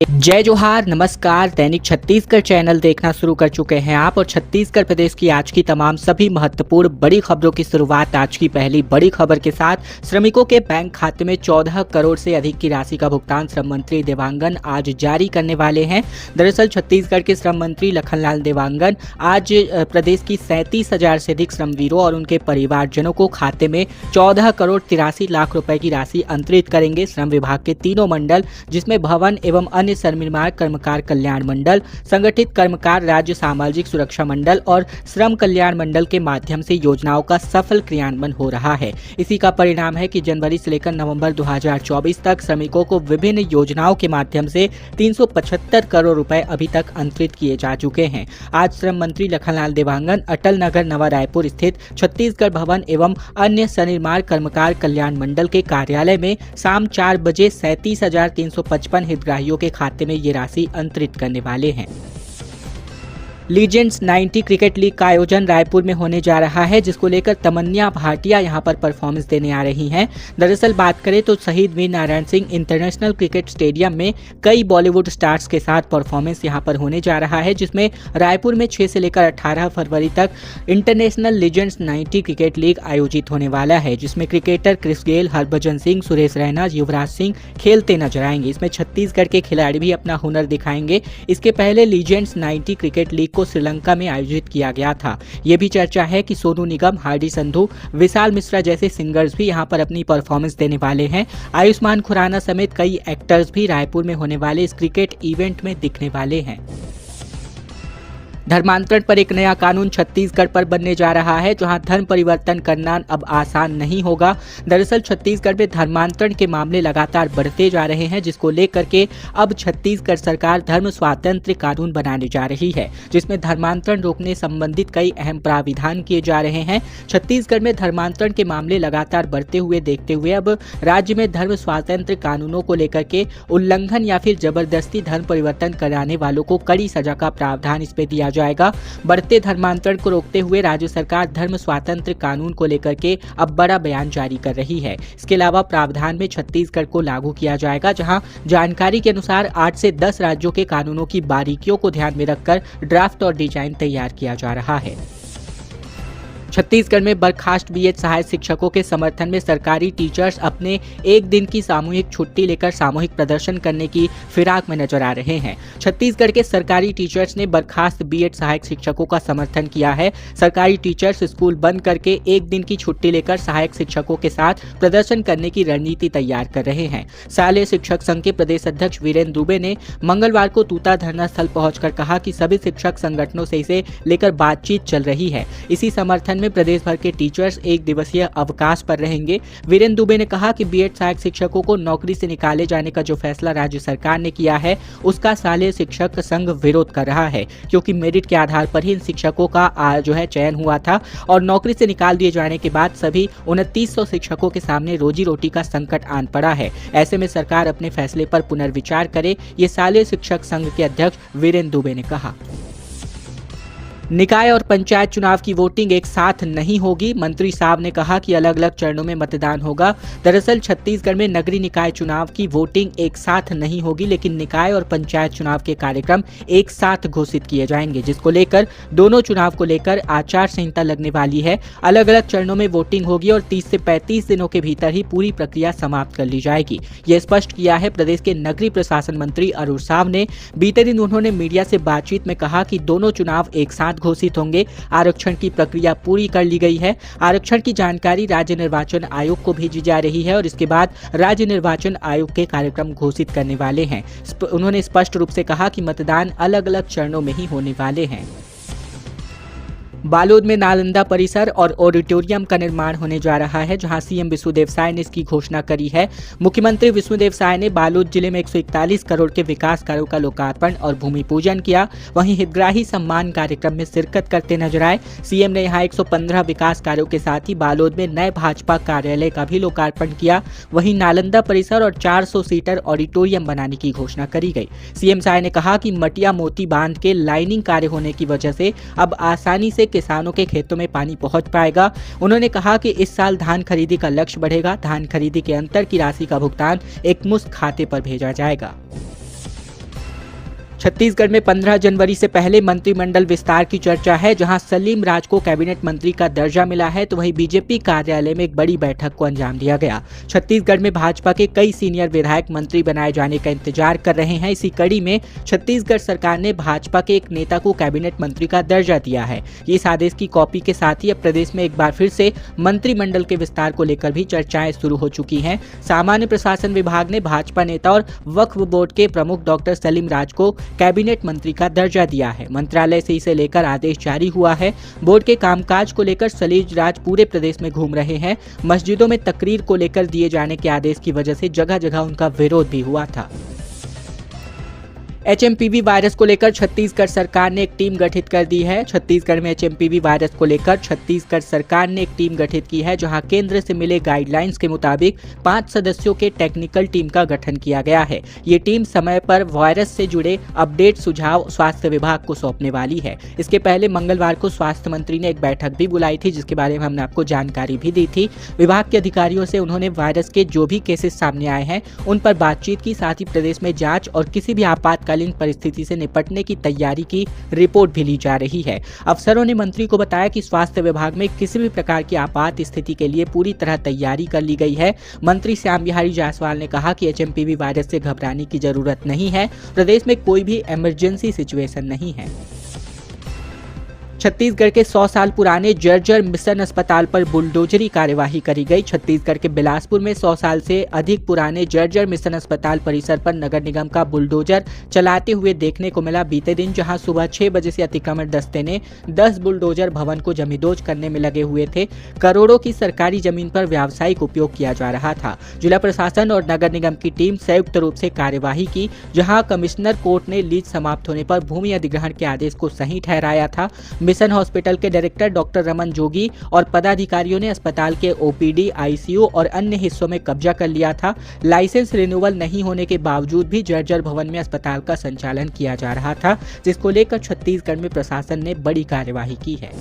जय जोहार, नमस्कार। दैनिक छत्तीसगढ़ चैनल देखना शुरू कर चुके हैं आप और छत्तीसगढ़ प्रदेश की आज की तमाम सभी महत्वपूर्ण बड़ी खबरों की शुरुआत आज की पहली बड़ी खबर के साथ। श्रमिकों के बैंक खाते में 14 करोड़ से अधिक की राशि का भुगतान श्रम मंत्री देवांगन आज जारी करने वाले हैं। दरअसल छत्तीसगढ़ के श्रम मंत्री लखनलाल देवांगन आज प्रदेश की 37,000 से अधिक श्रमवीरों और उनके परिवारजनों को खाते में 14 करोड़ 83 लाख रुपए की राशि अंतरित करेंगे। श्रम विभाग के तीनों मंडल, जिसमें भवन एवं अन्य श्रम निर्माण कर्मकार कल्याण मंडल, संगठित कर्मकार राज्य सामाजिक सुरक्षा मंडल और श्रम कल्याण मंडल के माध्यम से योजनाओं का सफल क्रियान्वयन हो रहा है। इसी का परिणाम है कि जनवरी से लेकर नवंबर 2024 तक श्रमिकों को विभिन्न योजनाओं के माध्यम से 375 करोड़ रुपए अभी तक अंतरित किए जा चुके हैं। आज श्रम मंत्री लखनलाल देवांगन अटल नगर नवा रायपुर स्थित छत्तीसगढ़ भवन एवं अन्य सनिर्माण कर्मकार कल्याण मंडल के कार्यालय में शाम 4 बजे 37,355 हितग्राहियों के खाते में ये राशि अंतरित करने वाले हैं। लीजेंड्स 90 क्रिकेट लीग का आयोजन रायपुर में होने जा रहा है, जिसको लेकर तमन्या भाटिया यहां पर परफॉर्मेंस देने आ रही हैं। दरअसल बात करें तो Shaheed Veer Narayan Singh international cricket stadium में कई बॉलीवुड स्टार्स के साथ परफॉर्मेंस यहां पर होने जा रहा है, जिसमें रायपुर में 6 से लेकर 18 फरवरी तक इंटरनेशनल लीजेंड्स 90 क्रिकेट लीग आयोजित होने वाला है, जिसमें cricketer Chris Gayle, Harbhajan Singh, Suresh Raina, Yuvraj Singh खेलते नजर आएंगे। इसमें छत्तीसगढ़ के खिलाड़ी भी अपना हुनर दिखाएंगे। इसके पहले लीजेंड्स 90 क्रिकेट लीग को श्रीलंका में आयोजित किया गया था। यह भी चर्चा है कि सोनू निगम, हार्डी संधू, विशाल मिश्रा जैसे सिंगर्स भी यहां पर अपनी परफॉर्मेंस देने वाले हैं। आयुष्मान खुराना समेत कई एक्टर्स भी रायपुर में होने वाले इस क्रिकेट इवेंट में दिखने वाले हैं। धर्मांतरण पर एक नया कानून छत्तीसगढ़ पर बनने जा रहा है, जहां धर्म परिवर्तन करना अब आसान नहीं होगा। दरअसल छत्तीसगढ़ में धर्मांतरण के मामले लगातार बढ़ते जा रहे हैं, जिसको लेकर के अब छत्तीसगढ़ सरकार धर्म स्वातंत्र्य कानून बनाने जा रही है, जिसमें धर्मांतरण रोकने संबंधित कई अहम प्राविधान किए जा रहे हैं। छत्तीसगढ़ में धर्मांतरण के मामले लगातार बढ़ते हुए देखते हुए अब राज्य में धर्म स्वातंत्र्य कानूनों को लेकर के उल्लंघन या फिर जबरदस्ती धर्म परिवर्तन कराने वालों को कड़ी सजा का प्रावधान इसमें दिया जाएगा। बढ़ते धर्मांतरण को रोकते हुए राज्य सरकार धर्म स्वातंत्र्य कानून को लेकर के अब बड़ा बयान जारी कर रही है। इसके अलावा प्रावधान में छत्तीसगढ़ को लागू किया जाएगा, जहां जानकारी के अनुसार 8 से 10 राज्यों के कानूनों की बारीकियों को ध्यान में रखकर ड्राफ्ट और डिजाइन तैयार किया जा रहा है। छत्तीसगढ़ में बर्खास्त बीएड सहायक शिक्षकों के समर्थन में सरकारी टीचर्स अपने एक दिन की सामूहिक छुट्टी लेकर सामूहिक प्रदर्शन करने की फिराक में नजर आ रहे हैं। छत्तीसगढ़ के सरकारी टीचर्स ने बर्खास्त बीएड सहायक शिक्षकों का समर्थन किया है। सरकारी टीचर्स स्कूल बंद करके एक दिन की छुट्टी लेकर सहायक शिक्षकों के साथ प्रदर्शन करने की रणनीति तैयार कर रहे हैं। शालेय शिक्षक संघ के प्रदेश अध्यक्ष वीरेंद्र दुबे ने मंगलवार को तूता धरना स्थल पहुंचकर कहा कि सभी शिक्षक संगठनों से इसे लेकर बातचीत चल रही है। इसी समर्थन में प्रदेश भर के टीचर्स एक दिवसीय अवकाश पर रहेंगे। वीरेंद्र दुबे ने कहा कि बीएड सहायक शिक्षकों को नौकरी से निकाले जाने का जो फैसला राज्य सरकार ने किया है, उसका शालेय शिक्षक संघ विरोध कर रहा है, क्योंकि मेरिट के आधार पर ही इन शिक्षकों का चयन हुआ था और नौकरी से निकाल दिए जाने के बाद सभी 2900 शिक्षकों के सामने रोजी रोटी का संकट आन पड़ा है। ऐसे में सरकार अपने फैसले पर पुनर्विचार करे, ये शालेय शिक्षक संघ के अध्यक्ष वीरेंद्र दुबे ने कहा। निकाय और पंचायत चुनाव की वोटिंग एक साथ नहीं होगी। मंत्री साहब ने कहा कि अलग अलग चरणों में मतदान होगा। दरअसल छत्तीसगढ़ में नगरीय निकाय चुनाव की वोटिंग एक साथ नहीं होगी, लेकिन निकाय और पंचायत चुनाव के कार्यक्रम एक साथ घोषित किए जाएंगे, जिसको लेकर दोनों चुनाव को लेकर आचार संहिता लगने वाली है। अलग अलग चरणों में वोटिंग होगी और 30 से 35 दिनों के भीतर ही पूरी प्रक्रिया समाप्त कर ली जाएगी। यह स्पष्ट किया है प्रदेश के नगरीय प्रशासन मंत्री अरुण साव ने। बीते दिन उन्होंने मीडिया से बातचीत में कहा कि दोनों चुनाव एक साथ घोषित होंगे। आरक्षण की प्रक्रिया पूरी कर ली गई है। आरक्षण की जानकारी राज्य निर्वाचन आयोग को भेजी जा रही है और इसके बाद राज्य निर्वाचन आयोग के कार्यक्रम घोषित करने वाले हैं। उन्होंने स्पष्ट रूप से कहा कि मतदान अलग अलग चरणों में ही होने वाले हैं। बालोद में नालंदा परिसर और ऑडिटोरियम का निर्माण होने जा रहा है, जहां सीएम विष्णुदेव साय ने इसकी घोषणा करी है। मुख्यमंत्री विष्णुदेव साय ने बालोद जिले में 141 करोड़ के विकास कार्यों का लोकार्पण और भूमि पूजन किया। वहीं हितग्राही सम्मान कार्यक्रम में शिरकत करते नजर आए। सीएम ने यहां 115 विकास कार्यों के साथ ही बालोद में नए भाजपा कार्यालय का भी लोकार्पण किया। वहीं नालंदा परिसर और 400 सीटर ऑडिटोरियम बनाने की घोषणा करी गई। सीएम साय ने कहा कि मटिया मोती बांध के लाइनिंग कार्य होने की वजह से अब आसानी से किसानों के खेतों में पानी पहुंच पाएगा। उन्होंने कहा कि इस साल धान खरीदी का लक्ष्य बढ़ेगा। धान खरीदी के अंतर की राशि का भुगतान एकमुश्त खाते पर भेजा जाएगा। छत्तीसगढ़ में 15 जनवरी से पहले मंत्रिमंडल विस्तार की चर्चा है, जहां सलीम राज को कैबिनेट मंत्री का दर्जा मिला है, तो वहीं बीजेपी कार्यालय में एक बड़ी बैठक को अंजाम दिया गया। छत्तीसगढ़ में भाजपा के कई सीनियर विधायक मंत्री बनाए जाने का इंतजार कर रहे हैं। इसी कड़ी में छत्तीसगढ़ सरकार ने भाजपा के एक नेता को कैबिनेट मंत्री का दर्जा दिया है। इस आदेश की कॉपी के साथ ही अब प्रदेश में एक बार फिर से मंत्रिमंडल के विस्तार को लेकर भी चर्चाएं शुरू हो चुकी हैं। सामान्य प्रशासन विभाग ने भाजपा नेता और वक्फ बोर्ड के प्रमुख डॉक्टर सलीम राज को कैबिनेट मंत्री का दर्जा दिया है। मंत्रालय से इसे लेकर आदेश जारी हुआ है। बोर्ड के कामकाज को लेकर सलीम राज पूरे प्रदेश में घूम रहे हैं। मस्जिदों में तकरीर को लेकर दिए जाने के आदेश की वजह से जगह जगह उनका विरोध भी हुआ था। एचएमपीवी वायरस को लेकर छत्तीसगढ़ सरकार ने एक टीम गठित कर दी है। छत्तीसगढ़ में एचएमपीवी वायरस को लेकर छत्तीसगढ़ सरकार ने एक टीम गठित की है, जहां केंद्र से मिले गाइडलाइंस के मुताबिक 5 सदस्यों के टेक्निकल टीम का गठन किया गया है। ये टीम समय पर वायरस से जुड़े अपडेट सुझाव स्वास्थ्य विभाग को सौंपने वाली है। इसके पहले मंगलवार को स्वास्थ्य मंत्री ने एक बैठक भी बुलाई थी, जिसके बारे में हमने आपको जानकारी भी दी थी। विभाग के अधिकारियों से उन्होंने वायरस के जो भी केसेस सामने आए हैं उन पर बातचीत की, साथ ही प्रदेश में जांच और किसी भी आपातकालीन परिस्थिति से निपटने की तैयारी की रिपोर्ट भी ली जा रही है। अफसरों ने मंत्री को बताया कि स्वास्थ्य विभाग में किसी भी प्रकार की आपात स्थिति के लिए पूरी तरह तैयारी कर ली गई है। मंत्री श्याम बिहारी जायसवाल ने कहा कि एचएमपीवी वायरस से घबराने की जरूरत नहीं है। प्रदेश में कोई भी इमरजेंसी सिचुएशन नहीं है। छत्तीसगढ़ के 100 साल पुराने जर्जर मिशन अस्पताल पर बुलडोजरी कार्यवाही करी गई। छत्तीसगढ़ के बिलासपुर में 100 साल से अधिक पुराने जर्जर मिशन अस्पताल परिसर पर नगर निगम का बुलडोजर चलाते हुए देखने को मिला बीते दिन, जहां सुबह 6 बजे से अतिक्रमण दस्ते ने 10 बुलडोजर भवन को जमींदोज करने में लगे हुए थे। करोड़ों की सरकारी जमीन पर व्यावसायिक उपयोग किया जा रहा था। जिला प्रशासन और नगर निगम की टीम संयुक्त रूप से कार्यवाही की, जहां कमिश्नर कोर्ट ने लीज समाप्त होने पर भूमि अधिग्रहण के आदेश को सही ठहराया था। मिशन हॉस्पिटल के डायरेक्टर डॉक्टर रमन जोगी और पदाधिकारियों ने अस्पताल के ओपीडी, आईसीयू और अन्य हिस्सों में कब्जा कर लिया था। लाइसेंस रिन्यूअल नहीं होने के बावजूद भी जर्जर भवन में अस्पताल का संचालन किया जा रहा था, जिसको लेकर छत्तीसगढ़ में प्रशासन ने बड़ी कार्यवाही की है।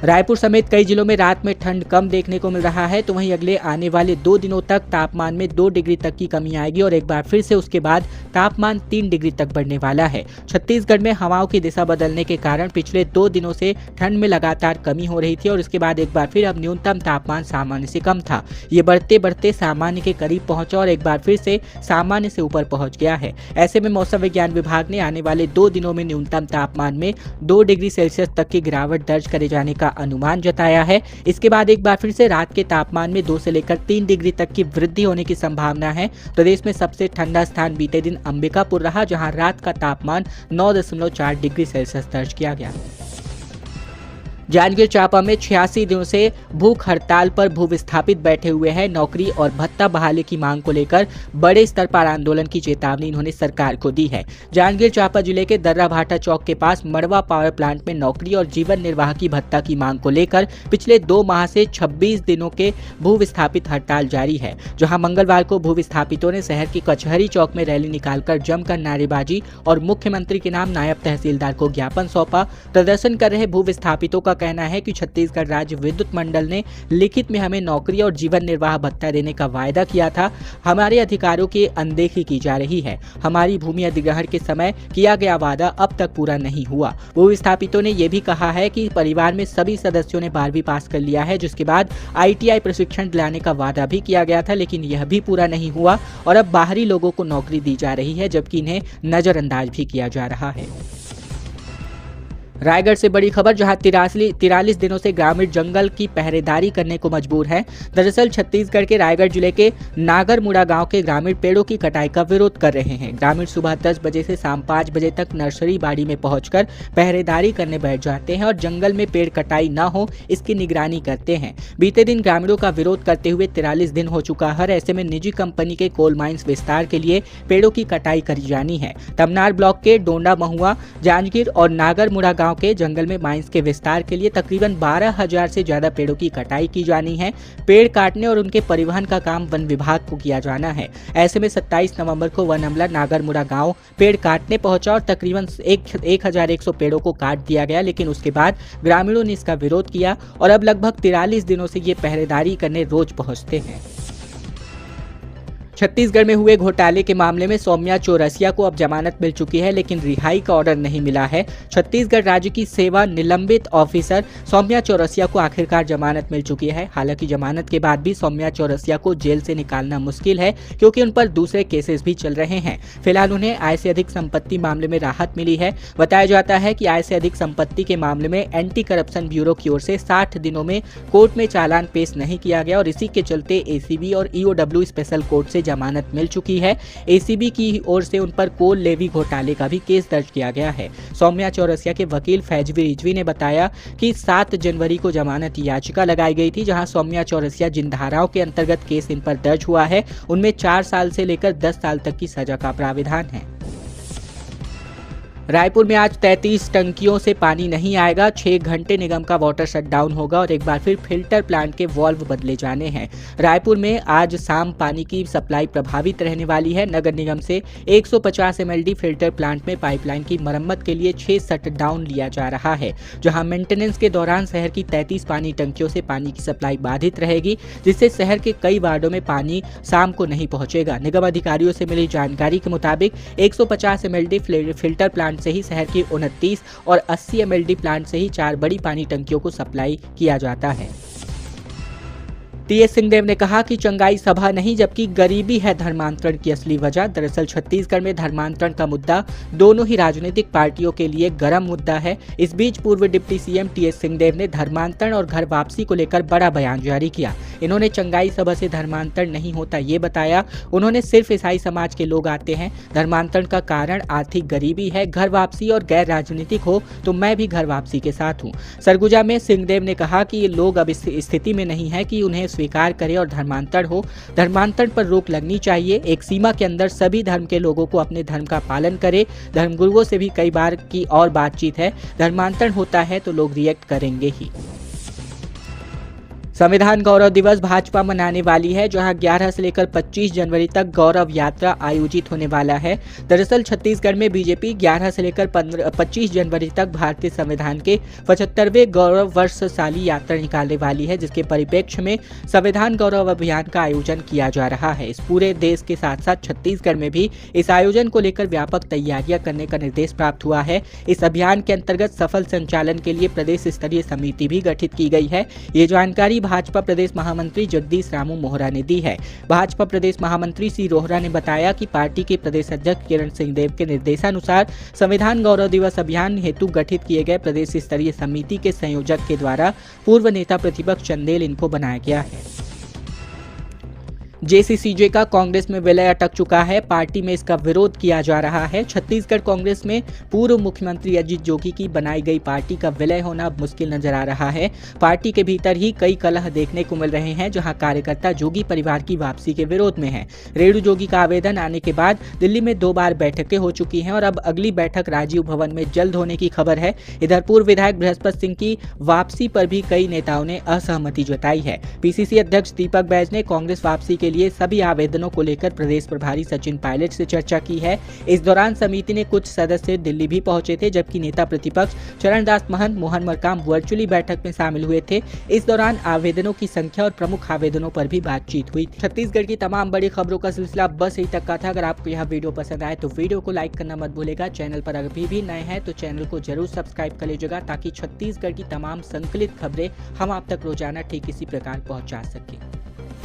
रायपुर समेत कई जिलों में रात में ठंड कम देखने को मिल रहा है, तो वहीं अगले आने वाले 2 दिनों तक तापमान में 2 डिग्री तक की कमी आएगी और एक बार फिर से उसके बाद तापमान 3 डिग्री तक बढ़ने वाला है। छत्तीसगढ़ में हवाओं की दिशा बदलने के कारण पिछले 2 दिनों से ठंड में लगातार कमी हो रही थी और इसके बाद एक बार फिर अब न्यूनतम तापमान सामान्य से कम था। ये बढ़ते बढ़ते सामान्य के करीब पहुंचा और एक बार फिर से सामान्य से ऊपर पहुंच गया है। ऐसे में मौसम विज्ञान विभाग ने आने वाले 2 दिनों में न्यूनतम तापमान में 2 डिग्री सेल्सियस तक की गिरावट दर्ज करे जाने का अनुमान जताया है। इसके बाद एक बार फिर से रात के तापमान में 2 से लेकर 3 डिग्री तक की वृद्धि होने की संभावना है। प्रदेश में सबसे ठंडा स्थान बीते दिन अंबिकापुर रहा, जहां रात का तापमान 9.4 डिग्री सेल्सियस दर्ज किया गया। जांजगीर चांपा में 86 दिनों से भूख हड़ताल पर भू विस्थापित बैठे हुए हैं। नौकरी और भत्ता बहाली की मांग को लेकर बड़े स्तर पर आंदोलन की चेतावनी इन्होंने सरकार को दी है। जांजगीर चांपा जिले के दर्रा भाटा चौक के पास मड़वा पावर प्लांट में नौकरी और जीवन निर्वाह की भत्ता की मांग को लेकर पिछले 2 माह से 26 दिनों के भू विस्थापित हड़ताल जारी है, जहां मंगलवार को भू विस्थापितों ने शहर की कचहरी चौक में रैली निकालकर जमकर नारेबाजी और मुख्यमंत्री के नाम नायब तहसीलदार को ज्ञापन सौंपा। प्रदर्शन कर रहे भू विस्थापितों का कहना है कि छत्तीसगढ़ राज्य विद्युत मंडल ने लिखित में हमें नौकरी और जीवन निर्वाह भत्ता देने का वायदा किया था। हमारे अधिकारों की अनदेखी की जा रही है। हमारी भूमि अधिग्रहण के समय किया गया वादा अब तक पूरा नहीं हुआ। भू विस्थापितों ने यह भी कहा है कि परिवार में सभी सदस्यों ने 12वीं पास कर लिया है, जिसके बाद ITI प्रशिक्षण दिलाने का वादा भी किया गया था, लेकिन यह भी पूरा नहीं हुआ और अब बाहरी लोगों को नौकरी दी जा रही है, जबकि इन्हें नजरअंदाज भी किया जा रहा है। रायगढ़ से बड़ी खबर, जहां 43 दिनों से ग्रामीण जंगल की पहरेदारी करने को मजबूर हैं। दरअसल छत्तीसगढ़ के रायगढ़ जिले के नागरमुड़ा गांव के ग्रामीण पेड़ों की कटाई का विरोध कर रहे हैं। ग्रामीण सुबह 10 बजे से शाम 5 बजे तक नर्सरी बाड़ी में पहुंचकर पहरेदारी करने बैठ जाते हैं और जंगल में पेड़ कटाई न हो इसकी निगरानी करते हैं। बीते दिन ग्रामीणों का विरोध करते हुए 43 दिन हो चुका है। ऐसे में निजी कंपनी के कोल माइंस विस्तार के लिए पेड़ों की कटाई करी जानी है। तमनार ब्लॉक के डोंडा महुआ, जांजगीर और नागरमुड़ा गांव के जंगल में माइंस के विस्तार के लिए तकरीबन 12,000 से ज्यादा पेड़ों की कटाई की जानी है। पेड़ काटने और उनके परिवहन का काम वन विभाग को किया जाना है। ऐसे में 27 नवंबर को वन अमला नागरमुड़ा गांव पेड़ काटने पहुंचा और तकरीबन 1100 पेड़ों को काट दिया गया, लेकिन उसके बाद ग्रामीणों ने इसका विरोध किया और अब लगभग 43 दिनों से ये पहरेदारी करने रोज पहुंचते हैं। छत्तीसगढ़ में हुए घोटाले के मामले में सौम्या चौरसिया को अब जमानत मिल चुकी है, लेकिन रिहाई का ऑर्डर नहीं मिला है। छत्तीसगढ़ राज्य की सेवा निलंबित ऑफिसर सौम्या चौरसिया को आखिरकार जमानत मिल चुकी है। हालांकि जमानत के बाद भी सौम्या चौरसिया को जेल से निकालना मुश्किल है, क्योंकि उन पर दूसरे केसेस भी चल रहे हैं। फिलहाल उन्हें आय से अधिक संपत्ति मामले में राहत मिली है। बताया जाता है कि आय से अधिक संपत्ति के मामले में एंटी करप्शन ब्यूरो की ओर से 60 दिनों में कोर्ट में चालान पेश नहीं किया गया और इसी के चलते एसीबी और ईओडब्ल्यू स्पेशल कोर्ट से जमानत मिल चुकी है। एसीबी की ओर से उन पर कोल लेवी घोटाले का भी केस दर्ज किया गया है। सौम्या चौरसिया के वकील फैजवी रिजवी ने बताया कि 7 जनवरी को जमानत याचिका लगाई गई थी, जहां सौम्या चौरसिया जिन धाराओं के अंतर्गत केस इन पर दर्ज हुआ है उनमें 4 साल से लेकर 10 साल तक की सजा का प्राविधान है। रायपुर में आज 33 टंकियों से पानी नहीं आएगा। 6 घंटे निगम का वाटर शटडाउन होगा और एक बार फिर फिल्टर प्लांट के वाल्व बदले जाने हैं। रायपुर में आज शाम पानी की सप्लाई प्रभावित रहने वाली है। नगर निगम से 150 एमएलडी फिल्टर प्लांट में पाइपलाइन की मरम्मत के लिए 6 शटडाउन लिया जा रहा है, जहां मेंटेनेंस के दौरान शहर की 33 पानी टंकियों से पानी की सप्लाई बाधित रहेगी, जिससे शहर के कई वार्डों में पानी शाम को नहीं पहुंचेगा। निगम अधिकारियों से मिली जानकारी के मुताबिक 150 एमएलडी फिल्टर प्लांट से ही शहर की 29 और 80 एमएलडी प्लांट से ही 4 बड़ी पानी टंकियों को सप्लाई किया जाता है। टीएस सिंहदेव ने कहा कि चंगाई सभा नहीं, जबकि गरीबी है धर्मांतरण की असली वजह। दरअसल छत्तीसगढ़ में धर्मांतरण का मुद्दा दोनों ही राजनीतिक पार्टियों के लिए गर्म मुद्दा है। इस बीच पूर्व डिप्टी सीएम टीएस सिंहदेव ने धर्मांतरण और घर वापसी को लेकर बड़ा बयान जारी किया। इन्होंने चंगाई सभा से धर्मांतरण नहीं होता ये बताया। उन्होंने सिर्फ ईसाई समाज के लोग आते हैं। धर्मांतरण का कारण आर्थिक गरीबी है। घर वापसी और गैर राजनीतिक हो तो मैं भी घर वापसी के साथ हूँ। सरगुजा में सिंहदेव ने कहा कि ये लोग अब इस स्थिति में नहीं है कि उन्हें स्वीकार करे और धर्मांतरण हो। धर्मांतरण पर रोक लगनी चाहिए। एक सीमा के अंदर सभी धर्म के लोगों को अपने धर्म का पालन करे। धर्मगुरुओं से भी कई बार की और बातचीत है। धर्मांतरण होता है तो लोग रिएक्ट करेंगे ही। संविधान गौरव दिवस भाजपा मनाने वाली है, जहां 11 से लेकर 25 जनवरी तक गौरव यात्रा आयोजित होने वाला है। दरअसल छत्तीसगढ़ में बीजेपी 11 से लेकर 25 जनवरी तक भारतीय संविधान के 75वें गौरव वर्षशाली यात्रा निकालने वाली है, जिसके परिप्रेक्ष्य में संविधान गौरव अभियान का आयोजन किया जा रहा है। इस पूरे देश के साथ साथ छत्तीसगढ़ में भी इस आयोजन को लेकर व्यापक तैयारियां करने का निर्देश प्राप्त हुआ है। इस अभियान के अंतर्गत सफल संचालन के लिए प्रदेश स्तरीय समिति भी गठित की गई है। ये जानकारी भाजपा प्रदेश महामंत्री जगदीश रामू मोहरा ने दी है। भाजपा प्रदेश महामंत्री सी रोहरा ने बताया कि पार्टी के प्रदेश अध्यक्ष किरण सिंहदेव के निर्देशानुसार संविधान गौरव दिवस अभियान हेतु गठित किए गए प्रदेश स्तरीय समिति के संयोजक के द्वारा पूर्व नेता प्रतिपक्ष चंदेल इनको बनाया गया है। जेसीसीजे का कांग्रेस में विलय अटक चुका है। पार्टी में इसका विरोध किया जा रहा है। छत्तीसगढ़ कांग्रेस में पूर्व मुख्यमंत्री अजीत जोगी की बनाई गई पार्टी का विलय होना मुश्किल नजर आ रहा है। पार्टी के भीतर ही कई कलह देखने को मिल रहे हैं, जहां कार्यकर्ता जोगी परिवार की वापसी के विरोध में हैं। रेणु जोगी का आवेदन आने के बाद दिल्ली में 2 बार बैठकें हो चुकी हैं और अब अगली बैठक राजीव भवन में जल्द होने की खबर है। इधर पूर्व विधायक बृहस्पति सिंह की वापसी पर भी कई नेताओं ने असहमति जताई है। पीसीसी अध्यक्ष दीपक बैज ने कांग्रेस वापसी के लिए सभी आवेदनों को लेकर प्रदेश प्रभारी सचिन पायलट से चर्चा की है। इस दौरान समिति ने कुछ सदस्य दिल्ली भी पहुंचे थे, जबकि नेता प्रतिपक्ष चरणदास महंत, मोहन मरकाम वर्चुअली बैठक में शामिल हुए थे। इस दौरान आवेदनों की संख्या और प्रमुख आवेदनों पर भी बातचीत हुई। छत्तीसगढ़ की तमाम बड़ी खबरों का सिलसिला बस यही तक का था। अगर आपको यह वीडियो पसंद आए तो वीडियो को लाइक करना मत भूलेगा। चैनल पर अभी भी नए हैं तो चैनल को जरूर सब्सक्राइब कर लीजिएगा, ताकि छत्तीसगढ़ की तमाम संकलित खबरें हम आप तक रोजाना ठीक इसी प्रकार पहुंचा सकें।